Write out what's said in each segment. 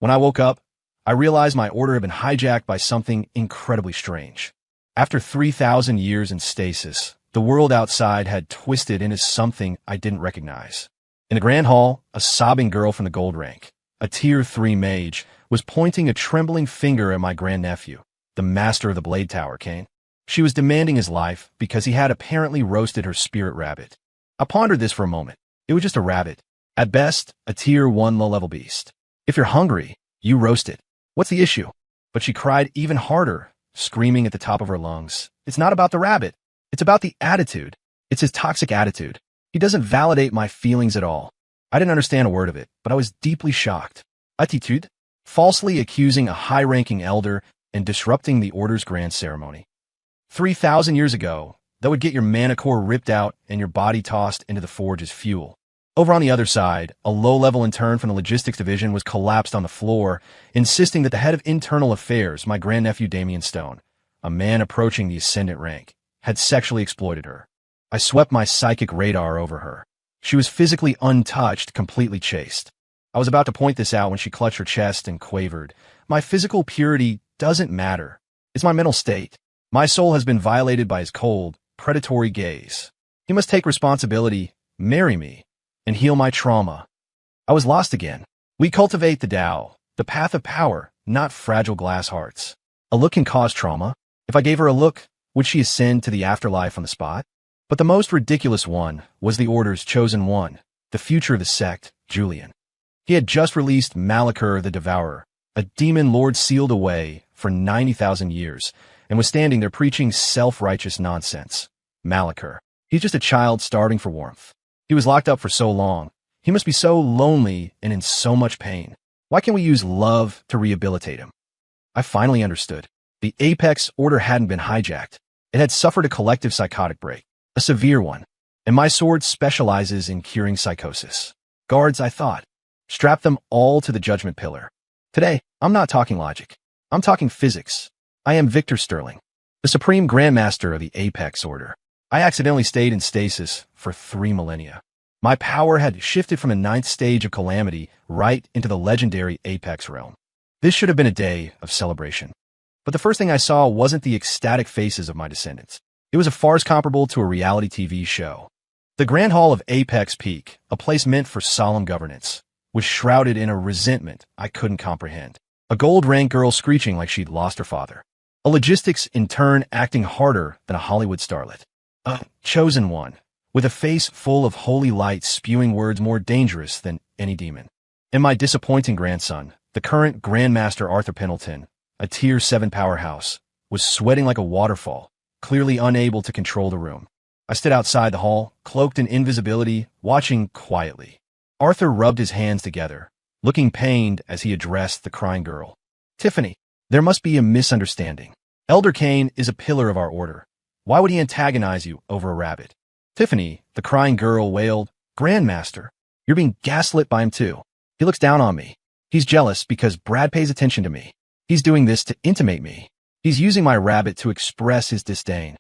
When I woke up, I realized my order had been hijacked by something incredibly strange. After 3,000 years in stasis, the world outside had twisted into something I didn't recognize. In the Grand Hall, a sobbing girl from the gold rank, a Tier 3 mage, was pointing a trembling finger at my grandnephew, the master of the Blade Tower, Kane. She was demanding his life because he had apparently roasted her spirit rabbit. I pondered this for a moment. It was just a rabbit. At best, a Tier 1 low-level beast. If you're hungry, you roast it. What's the issue? But she cried even harder, screaming at the top of her lungs. It's not about the rabbit. It's about the attitude. It's his toxic attitude. He doesn't validate my feelings at all. I didn't understand a word of it, but I was deeply shocked. Attitude? Falsely accusing a high-ranking elder and disrupting the Order's grand ceremony. 3,000 years ago, that would get your mana core ripped out and your body tossed into the forge as fuel. Over on the other side, a low-level intern from the logistics division was collapsed on the floor, insisting that the head of internal affairs, my grandnephew Damien Stone, a man approaching the ascendant rank, had sexually exploited her. I swept my psychic radar over her. She was physically untouched, completely chaste. I was about to point this out when she clutched her chest and quavered. My physical purity doesn't matter. It's my mental state. My soul has been violated by his cold, predatory gaze. He must take responsibility, marry me, and heal my trauma. I was lost again. We cultivate the Tao, the path of power, not fragile glass hearts. A look can cause trauma. If I gave her a look, would she ascend to the afterlife on the spot? But the most ridiculous one was the Order's chosen one, the future of the sect, Julian. He had just released Malachur the Devourer, a demon lord sealed away for 90,000 years, and was standing there preaching self-righteous nonsense. Malachur. He's just a child starving for warmth. He was locked up for so long. He must be so lonely and in so much pain. Why can't we use love to rehabilitate him? I finally understood. The Apex Order hadn't been hijacked. It had suffered a collective psychotic break, a severe one, and my sword specializes in curing psychosis. Guards, I thought. Strap them all to the judgment pillar. Today, I'm not talking logic. I'm talking physics. I am Victor Sterling, the Supreme Grandmaster of the Apex Order. I accidentally stayed in stasis for 3 millennia. My power had shifted from the 9th stage of calamity right into the legendary Apex realm. This should have been a day of celebration. But the first thing I saw wasn't the ecstatic faces of my descendants. It was a farce comparable to a reality TV show. The Grand Hall of Apex Peak, a place meant for solemn governance, was shrouded in a resentment I couldn't comprehend. A gold-rank girl screeching like she'd lost her father. A logistics intern acting harder than a Hollywood starlet. A chosen one, with a face full of holy light spewing words more dangerous than any demon. And my disappointing grandson, the current Grandmaster Arthur Pendleton, a Tier 7 powerhouse, was sweating like a waterfall, clearly unable to control the room. I stood outside the hall, cloaked in invisibility, watching quietly. Arthur rubbed his hands together, looking pained as he addressed the crying girl. Tiffany, there must be a misunderstanding. Elder Kane is a pillar of our order. Why would he antagonize you over a rabbit? Tiffany, the crying girl, wailed, Grandmaster, you're being gaslit by him too. He looks down on me. He's jealous because Brad pays attention to me. He's doing this to intimate me. He's using my rabbit to express his disdain.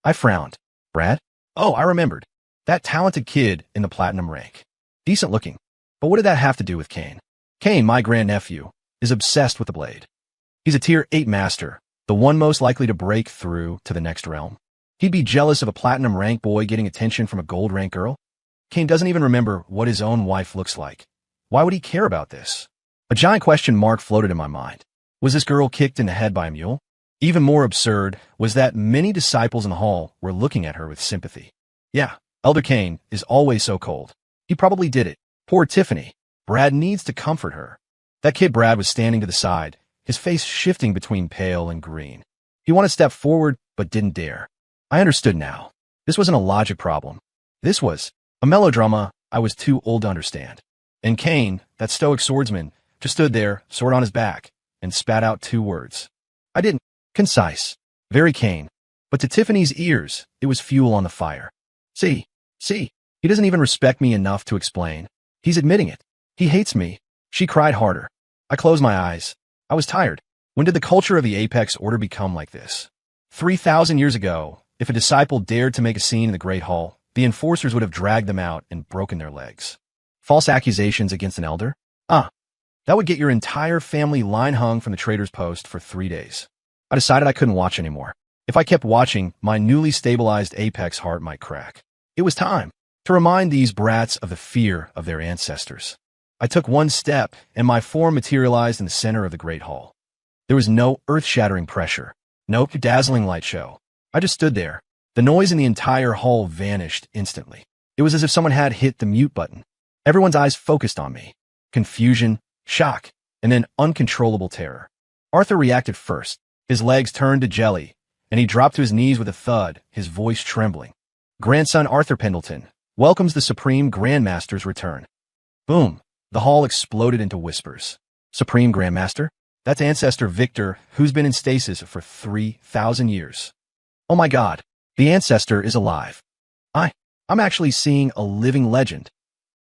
I frowned. Brad? Oh, I remembered. That talented kid in the platinum rank. Decent looking. But what did that have to do with Kane? Kane, my grandnephew, is obsessed with the blade. He's a Tier 8 master, the one most likely to break through to the next realm. He'd be jealous of a platinum rank boy getting attention from a gold rank girl. Kane doesn't even remember what his own wife looks like. Why would he care about this? A giant question mark floated in my mind. Was this girl kicked in the head by a mule? Even more absurd was that many disciples in the hall were looking at her with sympathy. Yeah, Elder Kane is always so cold. He probably did it. Poor Tiffany. Brad needs to comfort her. That kid Brad was standing to the side, his face shifting between pale and green. He wanted to step forward, but didn't dare. I understood now. This wasn't a logic problem. This was a melodrama I was too old to understand. And Kane, that stoic swordsman, just stood there, sword on his back, and spat out 2 words. I didn't. Concise. Very Kane. But to Tiffany's ears, it was fuel on the fire. See, he doesn't even respect me enough to explain. He's admitting it. He hates me. She cried harder. I closed my eyes. I was tired. When did the culture of the Apex Order become like this? 3,000 years ago, if a disciple dared to make a scene in the Great Hall, the enforcers would have dragged them out and broken their legs. False accusations against an elder? That would get your entire family line hung from the trader's post for 3 days. I decided I couldn't watch anymore. If I kept watching, my newly stabilized apex heart might crack. It was time to remind these brats of the fear of their ancestors. I took one step, and my form materialized in the center of the Great Hall. There was no earth-shattering pressure, no dazzling light show. I just stood there. The noise in the entire hall vanished instantly. It was as if someone had hit the mute button. Everyone's eyes focused on me. Confusion, shock, and then uncontrollable terror. Arthur reacted first. His legs turned to jelly, and he dropped to his knees with a thud, his voice trembling. Grandson Arthur Pendleton welcomes the Supreme Grandmaster's return. Boom! The hall exploded into whispers. Supreme Grandmaster? That's Ancestor Victor, who's been in stasis for 3,000 years. Oh my God, the Ancestor is alive. I'm actually seeing a living legend.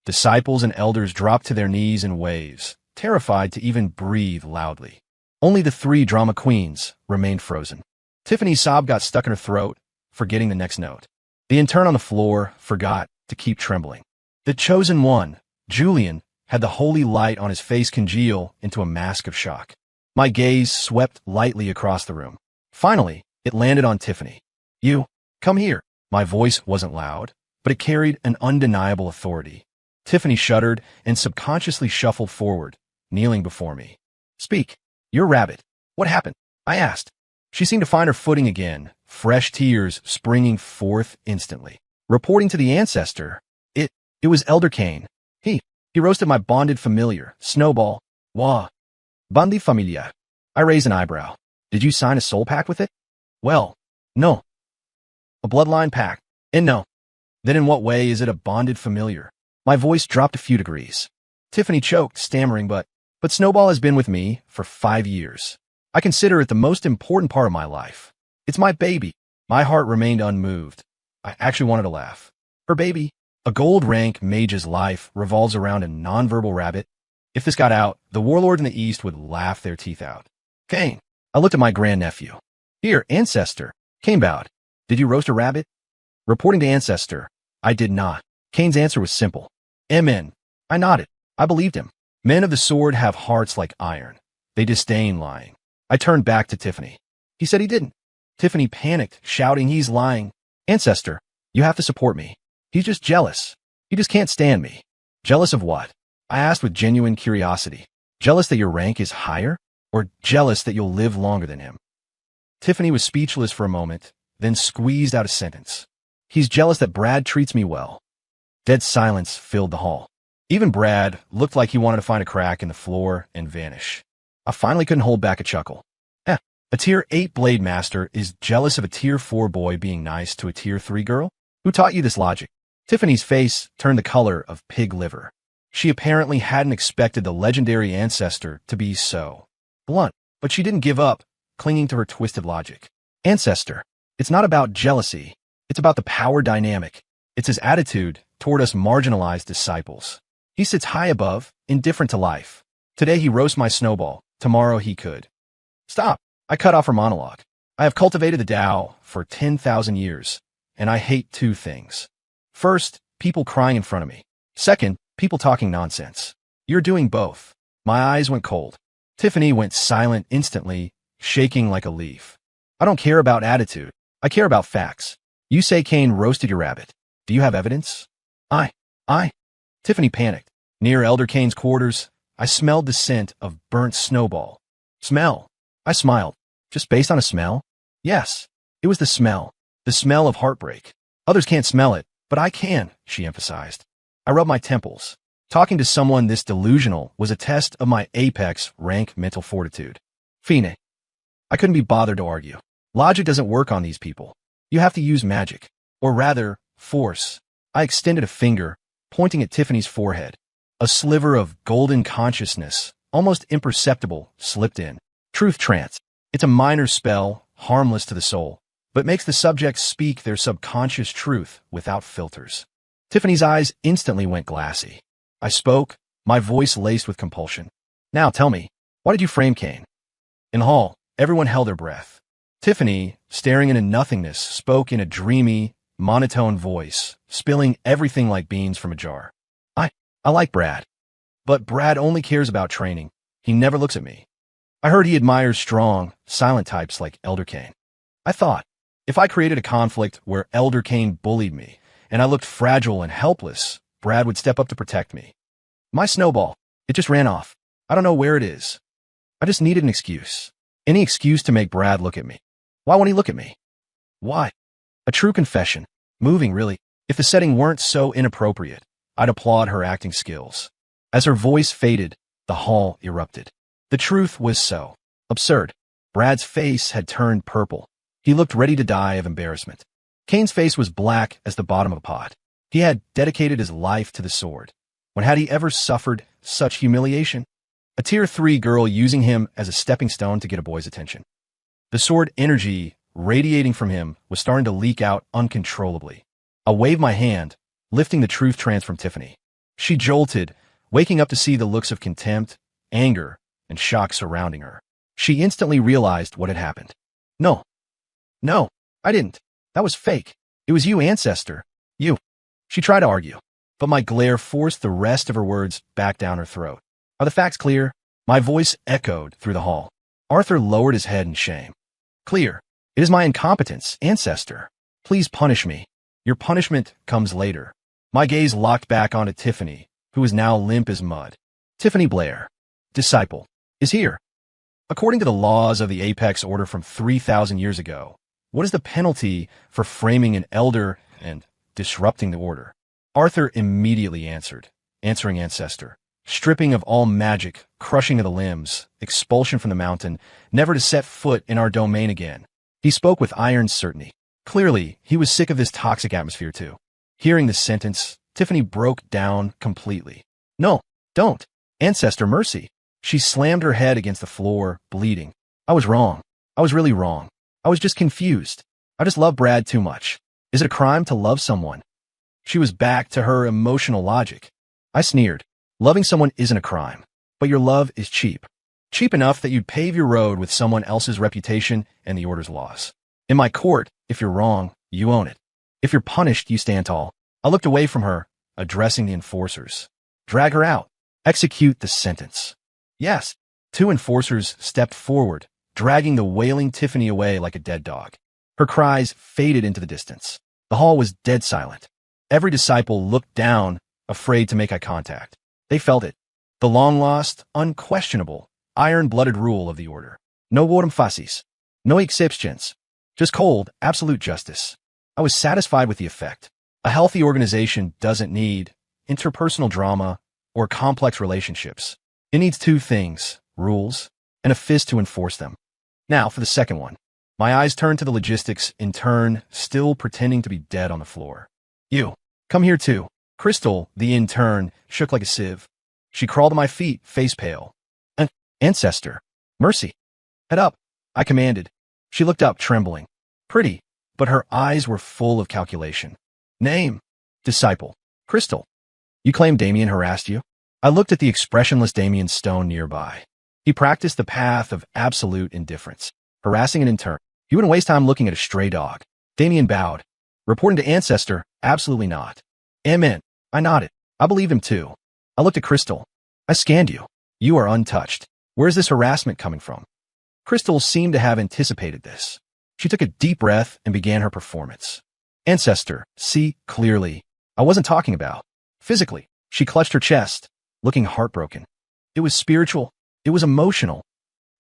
Disciples and elders dropped to their knees in waves, terrified to even breathe loudly. Only the 3 drama queens remained frozen. Tiffany's sob got stuck in her throat, forgetting the next note. The intern on the floor forgot to keep trembling. The chosen one, Julian, had the holy light on his face congeal into a mask of shock. My gaze swept lightly across the room. Finally, it landed on Tiffany. You, come here. My voice wasn't loud, but it carried an undeniable authority. Tiffany shuddered and subconsciously shuffled forward, kneeling before me. Speak. You're Rabbit. What happened? I asked. She seemed to find her footing again, fresh tears springing forth instantly. Reporting to the Ancestor, it was Elder Kane. He roasted my bonded familiar, Snowball. Wah. Bandi familia. I raised an eyebrow. Did you sign a soul pact with it? Well, no. A bloodline pact? And no. Then in what way is it a bonded familiar? My voice dropped a few degrees. Tiffany choked, stammering, but Snowball has been with me for 5 years. I consider it the most important part of my life. It's my baby. My heart remained unmoved. I actually wanted to laugh. Her baby? A gold rank mage's life revolves around a nonverbal rabbit. If this got out, the warlord in the east would laugh their teeth out. Kane. I looked at my grandnephew. Here, Ancestor. Kane bowed. Did you roast a rabbit? Reporting to Ancestor, I did not. Kane's answer was simple. Amen. I nodded. I believed him. Men of the sword have hearts like iron. They disdain lying. I turned back to Tiffany. He said he didn't. Tiffany panicked, shouting, he's lying. Ancestor, you have to support me. He's just jealous. He just can't stand me. Jealous of what? I asked with genuine curiosity. Jealous that your rank is higher? Or jealous that you'll live longer than him? Tiffany was speechless for a moment, then squeezed out a sentence. He's jealous that Brad treats me well. Dead silence filled the hall. Even Brad looked like he wanted to find a crack in the floor and vanish. I finally couldn't hold back a chuckle. A Tier 8 Blade Master is jealous of a Tier 4 boy being nice to a Tier 3 girl? Who taught you this logic? Tiffany's face turned the color of pig liver. She apparently hadn't expected the legendary Ancestor to be so blunt, but she didn't give up, clinging to her twisted logic. Ancestor, it's not about jealousy. It's about the power dynamic. It's his attitude toward us marginalized disciples. He sits high above, indifferent to life. Today he roasts my Snowball. Tomorrow he could. Stop. I cut off her monologue. I have cultivated the Tao for 10,000 years, and I hate 2 things. First, people crying in front of me. Second, people talking nonsense. You're doing both. My eyes went cold. Tiffany went silent instantly, shaking like a leaf. I don't care about attitude. I care about facts. You say Kane roasted your rabbit. Do you have evidence? Tiffany panicked. Near Elder Kane's quarters, I smelled the scent of burnt Snowball. Smell. I smiled. Just based on a smell? Yes. It was the smell of heartbreak. Others can't smell it, but I can, she emphasized. I rubbed my temples. Talking to someone this delusional was a test of my apex rank mental fortitude. Fine. I couldn't be bothered to argue. Logic doesn't work on these people. You have to use magic. Or rather, force. I extended a finger, pointing at Tiffany's forehead. A sliver of golden consciousness, almost imperceptible, slipped in. Truth trance. It's a minor spell, harmless to the soul, but makes the subject speak their subconscious truth without filters. Tiffany's eyes instantly went glassy. I spoke, my voice laced with compulsion. Now tell me, why did you frame Kane? In the hall, everyone held their breath. Tiffany, staring into nothingness, spoke in a dreamy, monotone voice, spilling everything like beans from a jar. I like Brad. But Brad only cares about training. He never looks at me. I heard he admires strong, silent types like Elder Kane. I thought, if I created a conflict where Elder Kane bullied me, and I looked fragile and helpless, Brad would step up to protect me. My snowball, it just ran off. I don't know where it is. I just needed an excuse. Any excuse to make Brad look at me. Why won't he look at me? Why? A true confession. Moving, really. If the setting weren't so inappropriate, I'd applaud her acting skills. As her voice faded, the hall erupted. The truth was so absurd. Brad's face had turned purple. He looked ready to die of embarrassment. Kane's face was black as the bottom of a pot. He had dedicated his life to the sword. When had he ever suffered such humiliation? A Tier 3 girl using him as a stepping stone to get a boy's attention. The sword energy radiating from him was starting to leak out uncontrollably. I waved my hand, lifting the truth trance from Tiffany. She jolted, waking up to see the looks of contempt, anger, and shock surrounding her. She instantly realized what had happened. No, I didn't. That was fake. It was you, Ancestor. You. She tried to argue, but my glare forced the rest of her words back down her throat. Are the facts clear? My voice echoed through the hall. Arthur lowered his head in shame. Clear. It is my incompetence, Ancestor. Please punish me. Your punishment comes later. My gaze locked back onto Tiffany, who was now limp as mud. Tiffany Blair, disciple, is here. According to the laws of the Apex Order from 3,000 years ago, what is the penalty for framing an elder and disrupting the order? Arthur immediately answering Ancestor. Stripping of all magic, crushing of the limbs, expulsion from the mountain, never to set foot in our domain again. He spoke with iron certainty. Clearly, he was sick of this toxic atmosphere too. Hearing this sentence, Tiffany broke down completely. No, don't. Ancestor, mercy. She slammed her head against the floor, bleeding. I was wrong. I was really wrong. I was just confused. I just love Brad too much. Is it a crime to love someone? She was back to her emotional logic. I sneered. Loving someone isn't a crime, but your love is cheap. Cheap enough that you'd pave your road with someone else's reputation and the Order's laws. In my court, if you're wrong, you own it. If you're punished, you stand tall. I looked away from her, addressing the enforcers. Drag her out. Execute the sentence. Yes. 2 enforcers stepped forward, dragging the wailing Tiffany away like a dead dog. Her cries faded into the distance. The hall was dead silent. Every disciple looked down, afraid to make eye contact. They felt it. The long-lost, unquestionable, iron-blooded rule of the Order. No votum facis. No exceptions. Just cold, absolute justice. I was satisfied with the effect. A healthy organization doesn't need interpersonal drama or complex relationships. It needs 2 things, rules, and a fist to enforce them. Now for the second one. My eyes turned to the logistics, in turn, still pretending to be dead on the floor. You, come here too. Crystal, the intern, shook like a sieve. She crawled to my feet, face pale. Ancestor, mercy. Head up, I commanded. She looked up, trembling. Pretty, but her eyes were full of calculation. Name, disciple, Crystal. You claim Damien harassed you? I looked at the expressionless Damien Stone nearby. He practiced the path of absolute indifference, harassing an intern. He wouldn't waste time looking at a stray dog. Damien bowed. Reporting to Ancestor, absolutely not. Amen. I nodded. I believed him too. I looked at Crystal. I scanned you. You are untouched. Where's this harassment coming from? Crystal seemed to have anticipated this. She took a deep breath and began her performance. Ancestor, see clearly. I wasn't talking about physically. She clutched her chest, looking heartbroken. It was spiritual. It was emotional.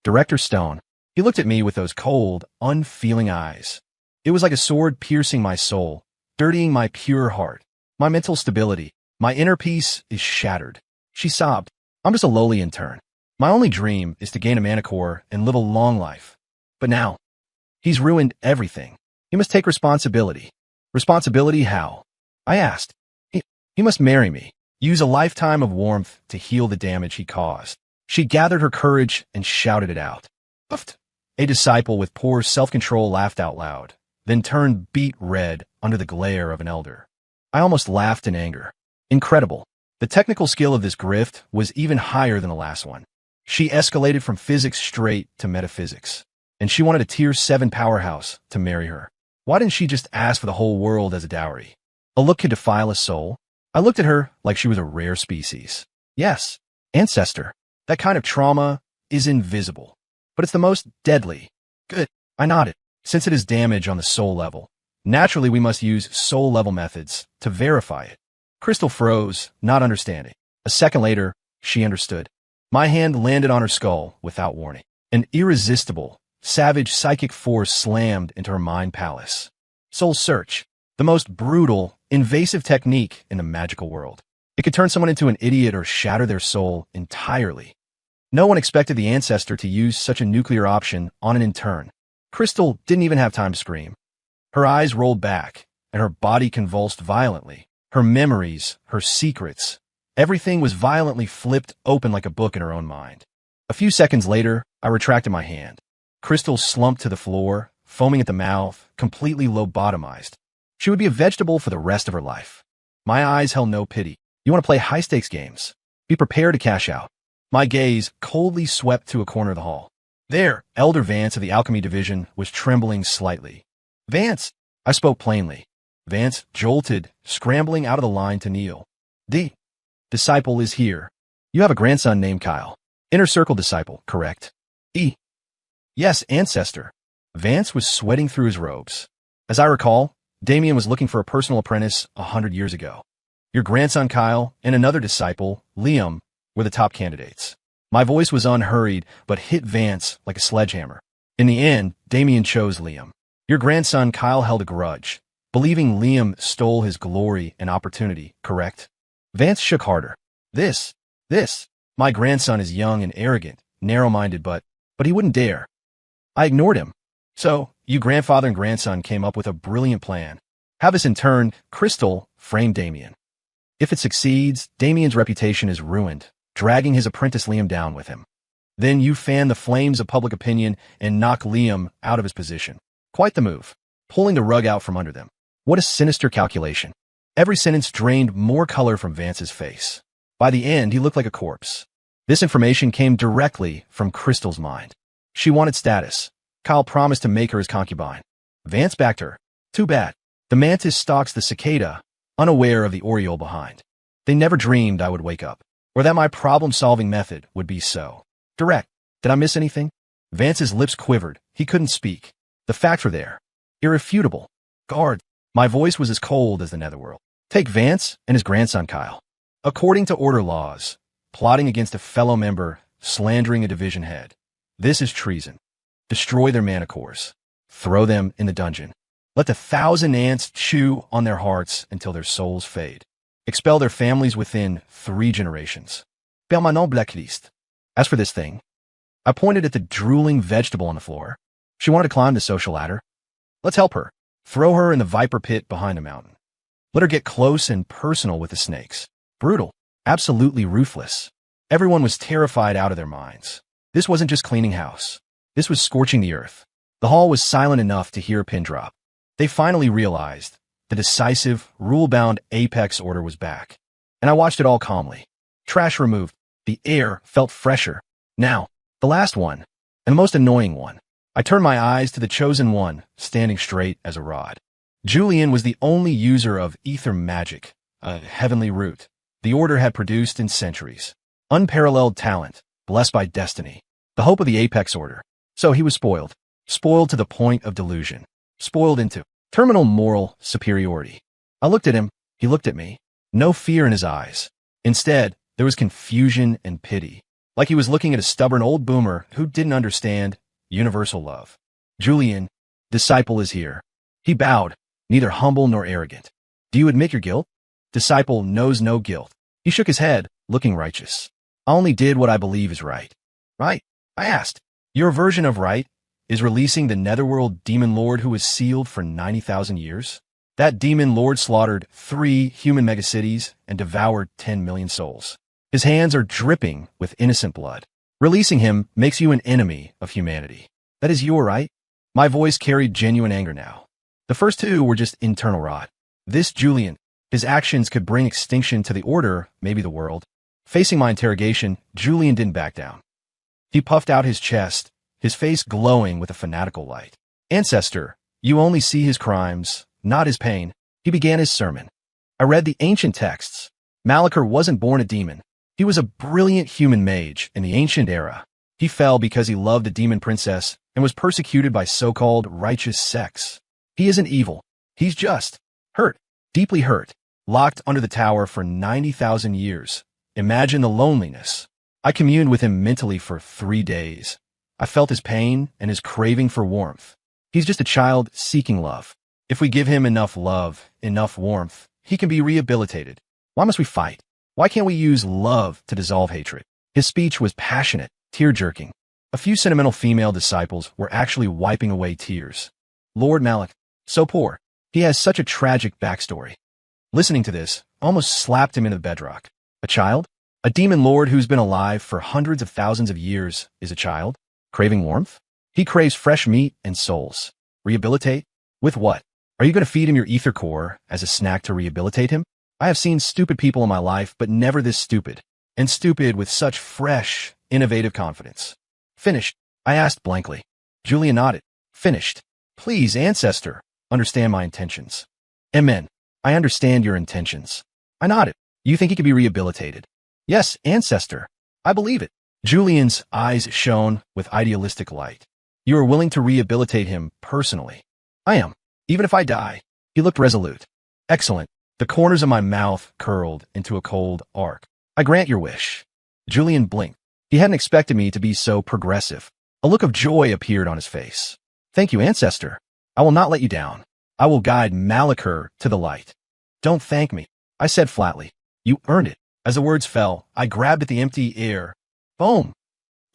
Director Stone. He looked at me with those cold, unfeeling eyes. It was like a sword piercing my soul, dirtying my pure heart. My mental stability, my inner peace is shattered. She sobbed. I'm just a lowly intern. My only dream is to gain a manicore and live a long life. But now, he's ruined everything. He must take responsibility. Responsibility how? I asked. He must marry me. Use a lifetime of warmth to heal the damage he caused. She gathered her courage and shouted it out. Puffed. A disciple with poor self-control laughed out loud, then turned beet red under the glare of an elder. I almost laughed in anger. Incredible. The technical skill of this grift was even higher than the last one. She escalated from physics straight to metaphysics, and she wanted a Tier 7 powerhouse to marry her. Why didn't she just ask for the whole world as a dowry? A look could defile a soul. I looked at her like she was a rare species. Yes, Ancestor. That kind of trauma is invisible, but it's the most deadly. Good. I nodded. Since it is damage on the soul level, naturally we must use soul-level methods to verify it. Crystal froze, not understanding. A second later, she understood. My hand landed on her skull without warning. An irresistible, savage psychic force slammed into her mind palace. Soul Search, the most brutal, invasive technique in the magical world. It could turn someone into an idiot or shatter their soul entirely. No one expected the Ancestor to use such a nuclear option on an intern. Crystal didn't even have time to scream. Her eyes rolled back, and her body convulsed violently. Her memories, her secrets, everything was violently flipped open like a book in her own mind. A few seconds later, I retracted my hand. Crystal slumped to the floor, foaming at the mouth, completely lobotomized. She would be a vegetable for the rest of her life. My eyes held no pity. You want to play high-stakes games? Be prepared to cash out. My gaze coldly swept to a corner of the hall. There, Elder Vance of the Alchemy Division was trembling slightly. Vance, I spoke plainly. Vance jolted, scrambling out of the line to kneel. The disciple is here. You have a grandson named Kyle. Inner Circle disciple, correct? Yes, Ancestor. Vance was sweating through his robes. As I recall, Damien was looking for a personal apprentice 100 years ago. Your grandson Kyle and another disciple, Liam, were the top candidates. My voice was unhurried, but hit Vance like a sledgehammer. In the end, Damien chose Liam. Your grandson Kyle held a grudge, believing Liam stole his glory and opportunity, correct? Vance shook harder. This. My grandson is young and arrogant, narrow-minded, but he wouldn't dare. I ignored him. So, you grandfather and grandson came up with a brilliant plan. Have us intern Crystal frame Damien. If it succeeds, Damien's reputation is ruined, dragging his apprentice Liam down with him. Then you fan the flames of public opinion and knock Liam out of his position. Quite the move, pulling the rug out from under them. What a sinister calculation. Every sentence drained more color from Vance's face. By the end, he looked like a corpse. This information came directly from Crystal's mind. She wanted status. Kyle promised to make her his concubine. Vance backed her. Too bad. The mantis stalks the cicada, unaware of the oriole behind. They never dreamed I would wake up, or that my problem-solving method would be so direct. Did I miss anything? Vance's lips quivered. He couldn't speak. The facts were there. Irrefutable. Guard. My voice was as cold as the netherworld. Take Vance and his grandson Kyle. According to order laws, plotting against a fellow member, slandering a division head. This is treason. Destroy their mana cores. Throw them in the dungeon. Let the 1,000 ants chew on their hearts until their souls fade. Expel their families within 3 generations. Permanent blacklist. As for this thing, I pointed at the drooling vegetable on the floor. She wanted to climb the social ladder. Let's help her. Throw her in the viper pit behind the mountain. Let her get close and personal with the snakes. Brutal. Absolutely ruthless. Everyone was terrified out of their minds. This wasn't just cleaning house. This was scorching the earth. The hall was silent enough to hear a pin drop. They finally realized the decisive, rule-bound apex order was back. And I watched it all calmly. Trash removed. The air felt fresher. Now, the last one, and the most annoying one. I turned my eyes to the chosen one, standing straight as a rod. Julian was the only user of ether magic, a heavenly root the order had produced in centuries. Unparalleled talent, blessed by destiny. The hope of the apex order. So he was spoiled. Spoiled to the point of delusion. Spoiled into terminal moral superiority. I looked at him. He looked at me. No fear in his eyes. Instead, there was confusion and pity. Like he was looking at a stubborn old boomer who didn't understand universal love. Julian, disciple is here. He bowed, neither humble nor arrogant. Do you admit your guilt? Disciple knows no guilt. He shook his head, looking righteous. I only did what I believe is right. Right? I asked. Your version of right is releasing the netherworld demon lord who was sealed for 90,000 years? That demon lord slaughtered 3 human megacities and devoured 10 million souls. His hands are dripping with innocent blood. Releasing him makes you an enemy of humanity. That is your right? My voice carried genuine anger now. The first 2 were just internal rot. This Julian, his actions could bring extinction to the order, maybe the world. Facing my interrogation, Julian didn't back down. He puffed out his chest, his face glowing with a fanatical light. Ancestor, you only see his crimes, not his pain. He began his sermon. I read the ancient texts. Malachar wasn't born a demon. He was a brilliant human mage in the ancient era. He fell because he loved a demon princess and was persecuted by so-called righteous sects. He isn't evil. He's just hurt, deeply hurt, locked under the tower for 90,000 years. Imagine the loneliness. I communed with him mentally for 3 days. I felt his pain and his craving for warmth. He's just a child seeking love. If we give him enough love, enough warmth, he can be rehabilitated. Why must we fight? Why can't we use love to dissolve hatred? His speech was passionate, tear-jerking. A few sentimental female disciples were actually wiping away tears. Lord Malik, so poor. He has such a tragic backstory. Listening to this almost slapped him into the bedrock. A child? A demon lord who's been alive for hundreds of thousands of years is a child? Craving warmth? He craves fresh meat and souls. Rehabilitate? With what? Are you going to feed him your ether core as a snack to rehabilitate him? I have seen stupid people in my life, but never this stupid. And stupid with such fresh, innovative confidence. Finished? I asked blankly. Julian nodded. Finished. Please, ancestor, understand my intentions. Amen. I understand your intentions. I nodded. You think he could be rehabilitated? Yes, ancestor. I believe it. Julian's eyes shone with idealistic light. You are willing to rehabilitate him personally. I am. Even if I die. He looked resolute. Excellent. The corners of my mouth curled into a cold arc. I grant your wish. Julian blinked. He hadn't expected me to be so progressive. A look of joy appeared on his face. Thank you, ancestor. I will not let you down. I will guide Malachur to the light. Don't thank me, I said flatly. You earned it. As the words fell, I grabbed at the empty air. Boom!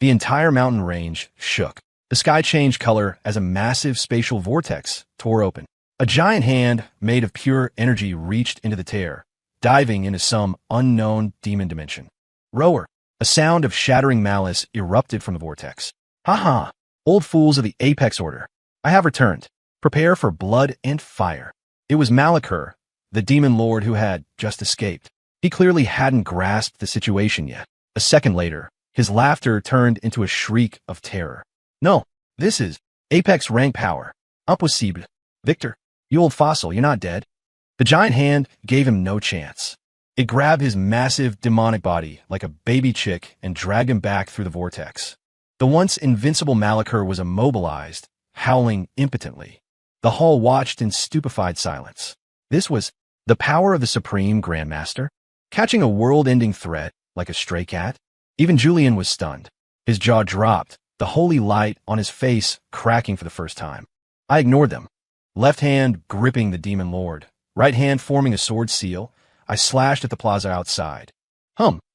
The entire mountain range shook. The sky changed color as a massive spatial vortex tore open. A giant hand made of pure energy reached into the tear, diving into some unknown demon dimension. Roar! A sound of shattering malice erupted from the vortex. Ha ha! Old fools of the Apex Order. I have returned. Prepare for blood and fire. It was Malachur, the demon lord who had just escaped. He clearly hadn't grasped the situation yet. A second later, his laughter turned into a shriek of terror. No, this is Apex rank power. Impossible. Victor, you old fossil, you're not dead. The giant hand gave him no chance. It grabbed his massive demonic body like a baby chick and dragged him back through the vortex. The once invincible Malachur was immobilized, howling impotently. The hall watched in stupefied silence. This was the power of the Supreme Grandmaster, catching a world-ending threat like a stray cat. Even Julian was stunned. His jaw dropped, the holy light on his face cracking for the first time. I ignored them. Left hand gripping the demon lord, right hand forming a sword seal, I slashed at the plaza outside.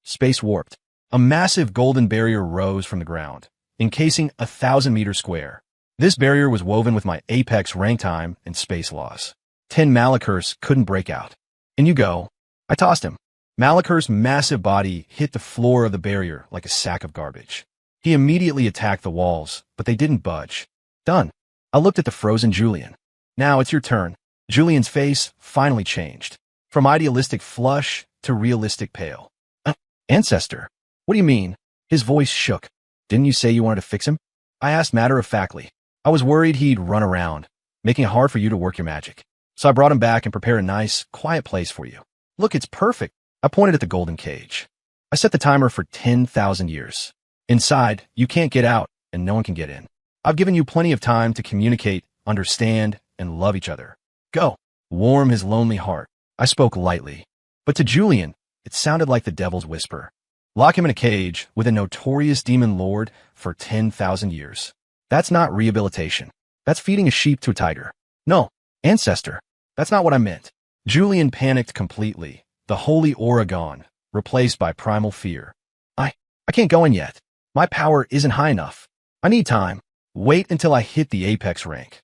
Space warped. A massive golden barrier rose from the ground, encasing 1,000-meter square. This barrier was woven with my Apex rank time and space laws. 10 Malachurs couldn't break out. In you go. I tossed him. Malachur's massive body hit the floor of the barrier like a sack of garbage. He immediately attacked the walls, but they didn't budge. Done. I looked at the frozen Julian. Now it's your turn. Julian's face finally changed. From idealistic flush to realistic pale. Ancestor. What do you mean? His voice shook. Didn't you say you wanted to fix him? I asked matter-of-factly. I was worried he'd run around, making it hard for you to work your magic. So I brought him back and prepared a nice, quiet place for you. Look, it's perfect. I pointed at the golden cage. I set the timer for 10,000 years. Inside, you can't get out, and no one can get in. I've given you plenty of time to communicate, understand, and love each other. Go. Warm his lonely heart. I spoke lightly. But to Julian, it sounded like the devil's whisper. Lock him in a cage with a notorious demon lord for 10,000 years. That's not rehabilitation. That's feeding a sheep to a tiger. No, ancestor. That's not what I meant. Julian panicked completely. The holy aura gone, replaced by primal fear. I can't go in yet. My power isn't high enough. I need time. Wait until I hit the apex rank.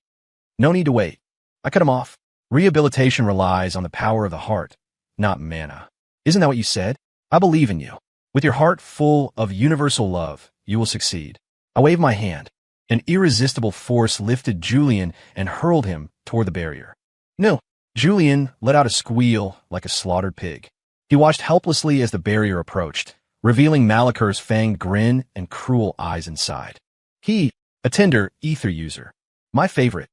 No need to wait. I cut him off. Rehabilitation relies on the power of the heart, not mana. Isn't that what you said? I believe in you. With your heart full of universal love, you will succeed. I waved my hand. An irresistible force lifted Julian and hurled him toward the barrier. No. Julian let out a squeal like a slaughtered pig. He watched helplessly as the barrier approached, revealing Malachur's fanged grin and cruel eyes inside. He, a tender ether user. My favorite.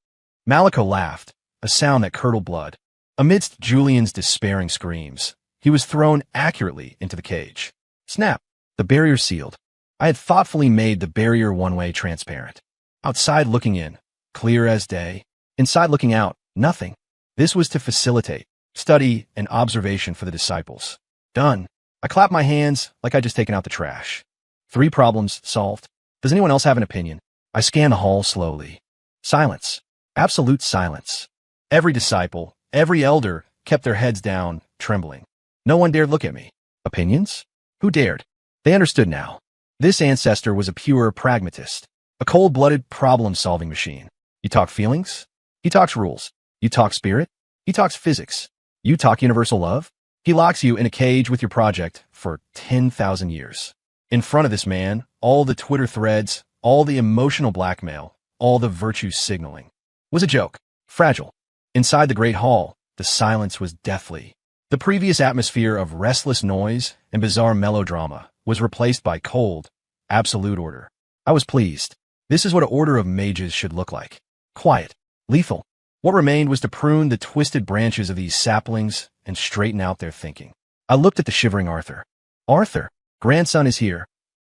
Malachur laughed, a sound that curdled blood. Amidst Julian's despairing screams, he was thrown accurately into the cage. Snap! The barrier sealed. I had thoughtfully made the barrier one-way transparent. Outside looking in, clear as day. Inside looking out, nothing. This was to facilitate study and observation for the disciples. Done. I clapped my hands like I'd just taken out the trash. 3 problems solved. Does anyone else have an opinion? I scanned the hall slowly. Silence. Absolute silence. Every disciple, every elder kept their heads down, trembling. No one dared look at me. Opinions? Who dared? They understood now. This ancestor was a pure pragmatist, a cold-blooded problem-solving machine. You talk feelings? He talks rules. You talk spirit? He talks physics. You talk universal love? He locks you in a cage with your project for 10,000 years. In front of this man, all the Twitter threads, all the emotional blackmail, all the virtue signaling was a joke, fragile. Inside the great hall, the silence was deathly. The previous atmosphere of restless noise and bizarre melodrama was replaced by cold, absolute order. I was pleased. This is what an order of mages should look like. Quiet, lethal. What remained was to prune the twisted branches of these saplings and straighten out their thinking. I looked at the shivering Arthur. Arthur, grandson is here.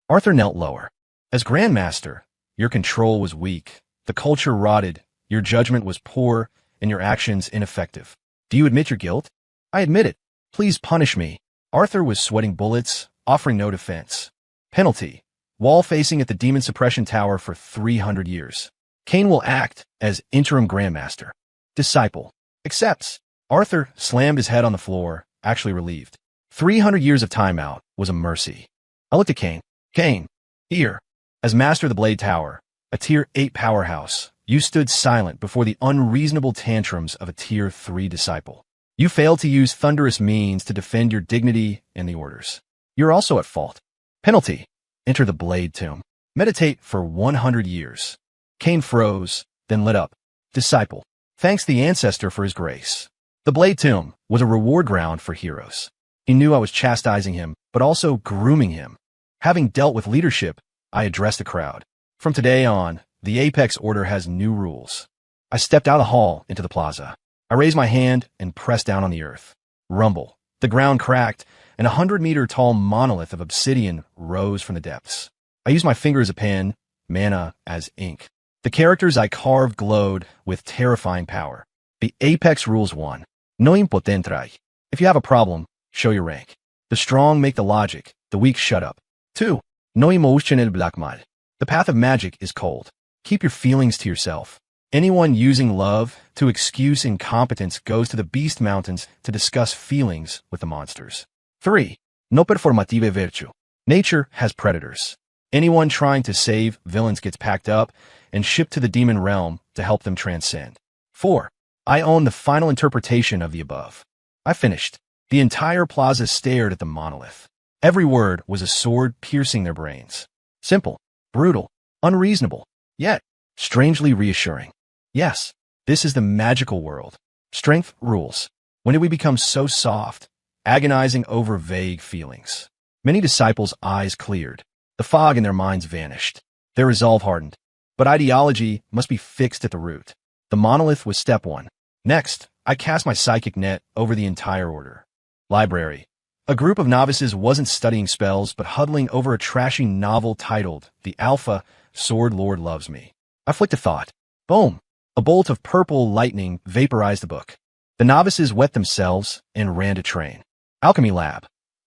Arthur knelt lower. As Grandmaster, your control was weak. The culture rotted, your judgment was poor, and your actions ineffective. Do you admit your guilt? I admit it. Please punish me. Arthur was sweating bullets, offering no defense. Penalty. Wall facing at the Demon Suppression Tower for 300 years. Cain will act as interim Grandmaster. Disciple. Accepts. Arthur slammed his head on the floor, actually relieved. 300 years of timeout was a mercy. I looked at Cain. Cain. Here. As Master of the Blade Tower, a Tier 8 powerhouse, you stood silent before the unreasonable tantrums of a Tier 3 disciple. You failed to use thunderous means to defend your dignity and the orders. You're also at fault. Penalty. Enter the Blade Tomb. Meditate for 100 years. Cain froze, then lit up. Disciple. Thanks the ancestor for his grace. The Blade Tomb was a reward ground for heroes. He knew I was chastising him, but also grooming him. Having dealt with leadership, I addressed the crowd. From today on, the Apex Order has new rules. I stepped out of the hall into the plaza. I raised my hand and pressed down on the earth. Rumble. The ground cracked, and a 100-meter-tall monolith of obsidian rose from the depths. I used my finger as a pen, mana as ink. The characters I carved glowed with terrifying power. The Apex Rules 1. No impotentrai. If you have a problem, show your rank. The strong make the logic, the weak shut up. 2. No emotion el blackmal. The path of magic is cold. Keep your feelings to yourself. Anyone using love to excuse incompetence goes to the Beast Mountains to discuss feelings with the monsters. 3. No performative virtue. Nature has predators. Anyone trying to save villains gets packed up and shipped to the demon realm to help them transcend. 4. I own the final interpretation of the above. I finished. The entire plaza stared at the monolith. Every word was a sword piercing their brains. Simple, brutal, unreasonable, yet strangely reassuring. Yes, this is the magical world. Strength rules. When did we become so soft, agonizing over vague feelings? Many disciples' eyes cleared. The fog in their minds vanished. Their resolve hardened. But ideology must be fixed at the root. The monolith was step 1. Next, I cast my psychic net over the entire order. Library. A group of novices wasn't studying spells, but huddling over a trashy novel titled The Alpha Sword Lord Loves Me. I flicked a thought. Boom! A bolt of purple lightning vaporized the book. The novices wet themselves and ran to train. Alchemy lab.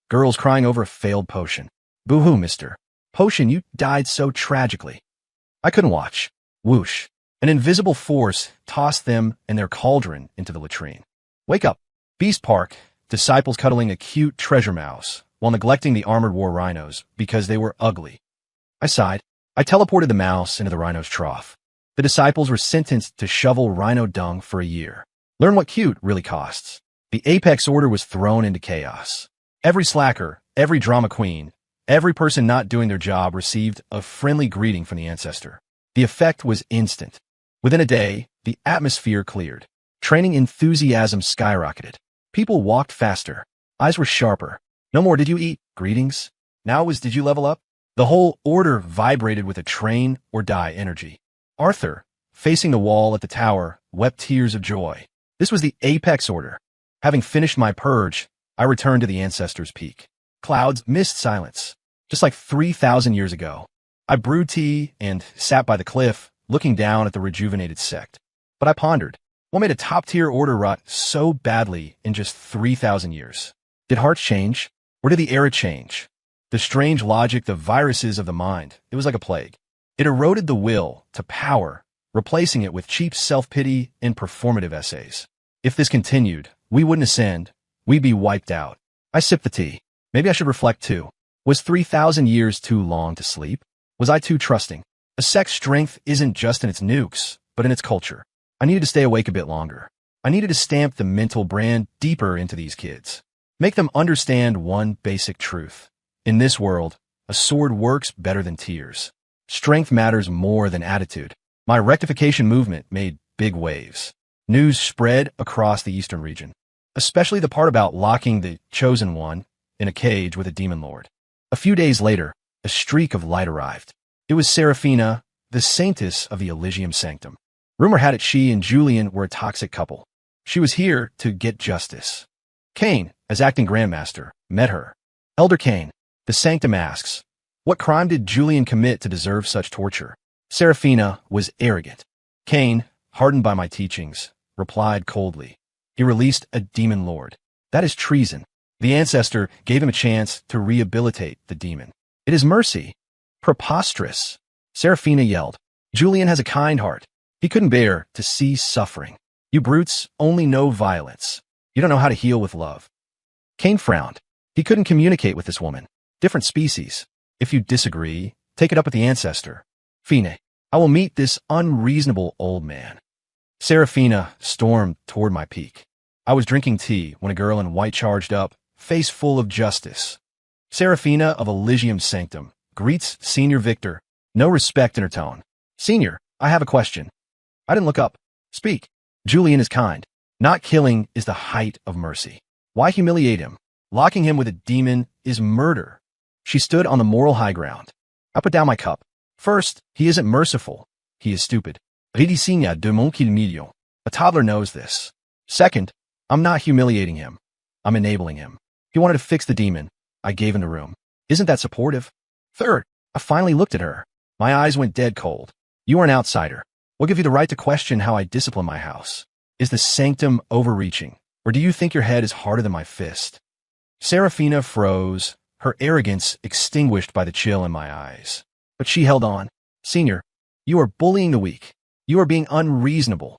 Girls crying over a failed potion. Boo-hoo, mister. Potion, you died so tragically. I couldn't watch. Whoosh. An invisible force tossed them and their cauldron into the latrine. Wake up. Beast Park. Disciples cuddling a cute treasure mouse while neglecting the armored war rhinos because they were ugly. I sighed. I teleported the mouse into the rhino's trough. The disciples were sentenced to shovel rhino dung for a year. Learn what cute really costs. The Apex Order was thrown into chaos. Every slacker, every drama queen, every person not doing their job received a friendly greeting from the ancestor. The effect was instant. Within a day, the atmosphere cleared. Training enthusiasm skyrocketed. People walked faster. Eyes were sharper. No more did you eat greetings. Now was did you level up? The whole order vibrated with a train or die energy. Arthur, facing the wall at the tower, wept tears of joy. This was the Apex Order. Having finished my purge, I returned to the Ancestor's Peak. Clouds, mist, silence. Just like 3,000 years ago. I brewed tea and sat by the cliff, looking down at the rejuvenated sect. But I pondered, what made a top-tier order rot so badly in just 3,000 years? Did hearts change? Or did the era change? The strange logic, the viruses of the mind, it was like a plague. It eroded the will to power, replacing it with cheap self-pity and performative essays. If this continued, we wouldn't ascend, we'd be wiped out. I sipped the tea. Maybe I should reflect too. Was 3,000 years too long to sleep? Was I too trusting? A sect's strength isn't just in its nukes, but in its culture. I needed to stay awake a bit longer. I needed to stamp the mental brand deeper into these kids. Make them understand one basic truth. In this world, a sword works better than tears. Strength matters more than attitude. My rectification movement made big waves. News spread across the eastern region, especially the part about locking the chosen one in a cage with a demon lord. A few days later, a streak of light arrived. It was Seraphina, the saintess of the Elysium Sanctum. Rumor had it she and Julian were a toxic couple. She was here to get justice. Cain, as acting grandmaster, met her. Elder Cain, the sanctum asks, what crime did Julian commit to deserve such torture? Seraphina was arrogant. Cain, hardened by my teachings, replied coldly. He released a demon lord. That is treason. The ancestor gave him a chance to rehabilitate the demon. It is mercy. Preposterous. Seraphina yelled. Julian has a kind heart. He couldn't bear to see suffering. You brutes only know violence. You don't know how to heal with love. Cain frowned. He couldn't communicate with this woman. Different species. If you disagree, take it up with the ancestor. Fine, I will meet this unreasonable old man. Seraphina stormed toward my peak. I was drinking tea when a girl in white charged up, face full of justice. Seraphina of Elysium Sanctum greets Senior Victor, no respect in her tone. Senior, I have a question. I didn't look up. Speak. Julian is kind. Not killing is the height of mercy. Why humiliate him? Locking him with a demon is murder. She stood on the moral high ground. I put down my cup. First, he isn't merciful. He is stupid. Ridisigna de mon qu'il milieu. A toddler knows this. Second, I'm not humiliating him. I'm enabling him. He wanted to fix the demon. I gave him the room. Isn't that supportive? Third, I finally looked at her. My eyes went dead cold. You are an outsider. What gives you the right to question how I discipline my house? Is the sanctum overreaching, or do you think your head is harder than my fist? Seraphina froze, her arrogance extinguished by the chill in my eyes. But she held on. Senior, you are bullying the weak. You are being unreasonable.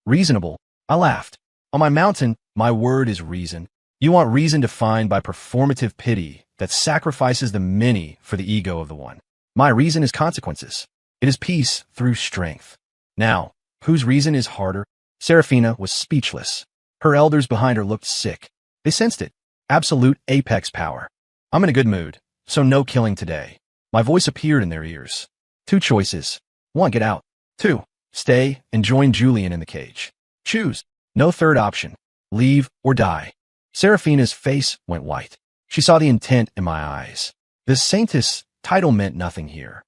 Reasonable? I laughed. On my mountain, my word is reason. You want reason defined by performative pity that sacrifices the many for the ego of the one. My reason is consequences. It is peace through strength. Now, whose reason is harder? Seraphina was speechless. Her elders behind her looked sick. They sensed it. Absolute apex power. I'm in a good mood, so no killing today. My voice appeared in their ears. Two choices. 1. Get out. 2. Stay and join Julian in the cage. Choose. No third option. Leave or die. Seraphina's face went white. She saw the intent in my eyes. The saintess title meant nothing here.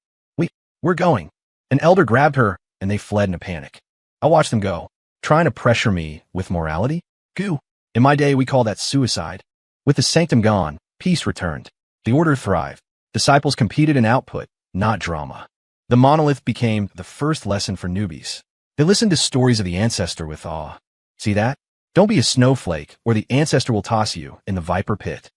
We're going. An elder grabbed her, and they fled in a panic. I watched them go, trying to pressure me with morality. Goo. In my day, we call that suicide. With the sanctum gone, peace returned. The order thrived. Disciples competed in output, not drama. The monolith became the first lesson for newbies. They listened to stories of the ancestor with awe. See that? Don't be a snowflake, or the ancestor will toss you in the viper pit.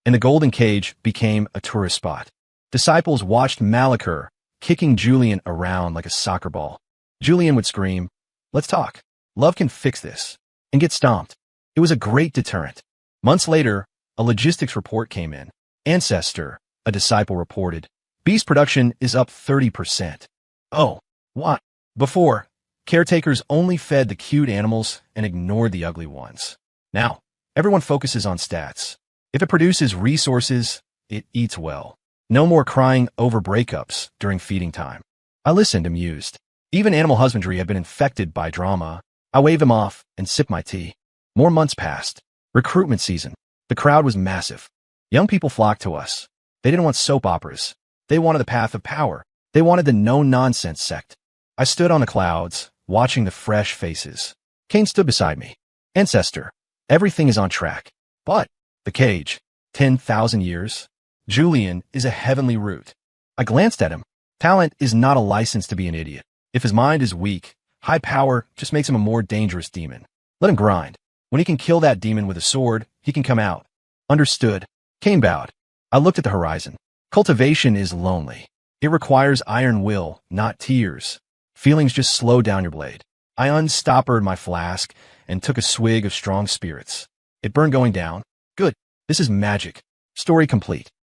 And the golden cage became a tourist spot. Disciples watched Malachur kicking Julian around like a soccer ball. Julian would scream, "Let's talk. Love can fix this," and get stomped. It was a great deterrent. Months later, a logistics report came in. Ancestor, a disciple reported, beast production is up 30%. Oh, what? Before, caretakers only fed the cute animals and ignored the ugly ones. Now, everyone focuses on stats. If it produces resources, it eats well. No more crying over breakups during feeding time. I listened, amused. Even animal husbandry had been infected by drama. I waved them off and sipped my tea. More months passed. Recruitment season. The crowd was massive. Young people flocked to us. They didn't want soap operas. They wanted the path of power. They wanted the no-nonsense sect. I stood on the clouds, watching the fresh faces. Cain stood beside me. Ancestor, everything is on track. But the cage. 10,000 years? Julian is a heavenly root. I glanced at him. Talent is not a license to be an idiot. If his mind is weak, high power just makes him a more dangerous demon. Let him grind. When he can kill that demon with a sword, he can come out. Understood. Cain bowed. I looked at the horizon. Cultivation is lonely. It requires iron will, not tears. Feelings just slow down your blade. I unstoppered my flask and took a swig of strong spirits. It burned going down. Good. This is magic. Story complete.